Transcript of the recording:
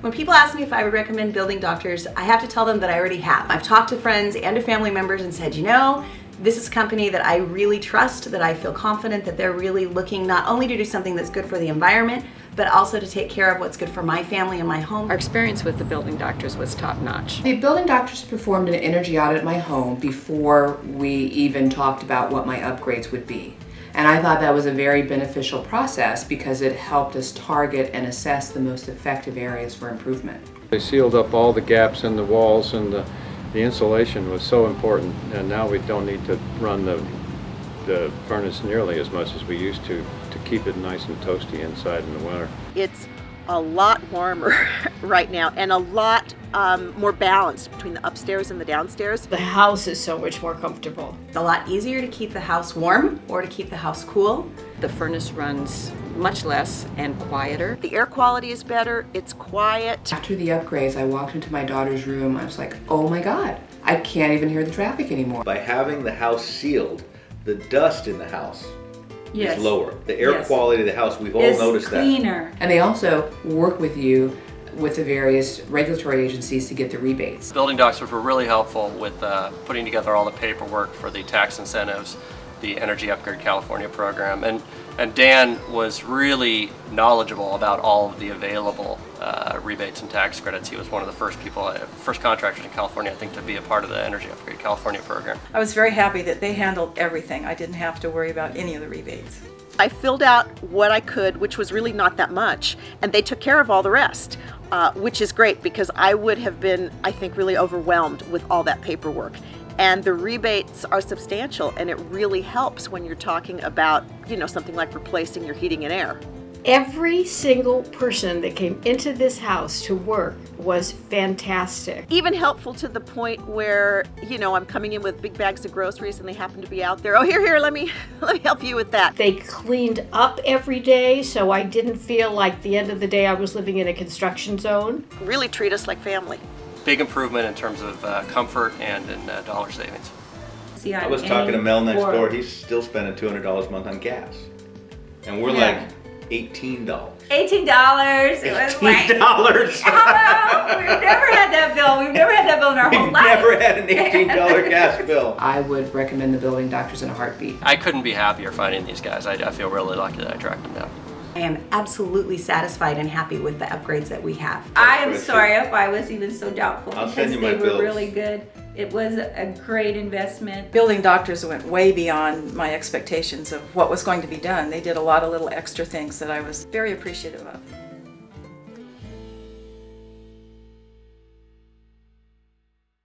When people ask me if I would recommend Building Doctors, I have to tell them that I already have. I've talked to friends and to family members and said, you know, this is a company that I really trust, that I feel confident that they're really looking not only to do something that's good for the environment, but also to take care of what's good for my family and my home. Our experience with the Building Doctors was top-notch. The Building Doctors performed an energy audit at my home before we even talked about what my upgrades would be. And I thought that was a very beneficial process because it helped us target and assess the most effective areas for improvement. They sealed up all the gaps in the walls, and the insulation was so important, and now we don't need to run the furnace nearly as much as we used to keep it nice and toasty inside in the winter. It's a lot warmer right now and a lot more balanced between the upstairs and the downstairs. The house is so much more comfortable. It's a lot easier to keep the house warm or to keep the house cool. The furnace runs much less and quieter. The air quality is better, it's quiet. After the upgrades, I walked into my daughter's room. I was like, oh my God, I can't even hear the traffic anymore. By having the house sealed, the dust in the house is lower. The air quality of the house, we've all noticed cleaner. And they also work with you with the various regulatory agencies to get the rebates. Building Doctors were really helpful with putting together all the paperwork for the tax incentives, the Energy Upgrade California program, and Dan was really knowledgeable about all of the available rebates and tax credits. He was one of the first contractors in California, I think, to be a part of the Energy Upgrade California program. I was very happy that they handled everything. I didn't have to worry about any of the rebates. I filled out what I could, which was really not that much, and they took care of all the rest, which is great because I would have been, I think, really overwhelmed with all that paperwork. And the rebates are substantial, and it really helps when you're talking about, you know, something like replacing your heating and air. Every single person that came into this house to work was fantastic. Even helpful to the point where, you know, I'm coming in with big bags of groceries and they happen to be out there. Oh, here, let me help you with that. They cleaned up every day, so I didn't feel like at the end of the day I was living in a construction zone. Really treat us like family. Big improvement in terms of comfort and in dollar savings. I was talking to Mel next door. He's still spending $200 a month on gas. And we're like, $18. $18. It was $18. Hello, we've never had that bill. We've never had that bill in our whole life. We've never had an $18 gas bill. I would recommend the Building Doctors in a heartbeat. I couldn't be happier finding these guys. I feel really lucky that I tracked them down. I am absolutely satisfied and happy with the upgrades that we have. I am sorry if I was even so doubtful I'll because send you my they were bills. really good. It was a great investment. Building Doctors went way beyond my expectations of what was going to be done. They did a lot of little extra things that I was very appreciative of.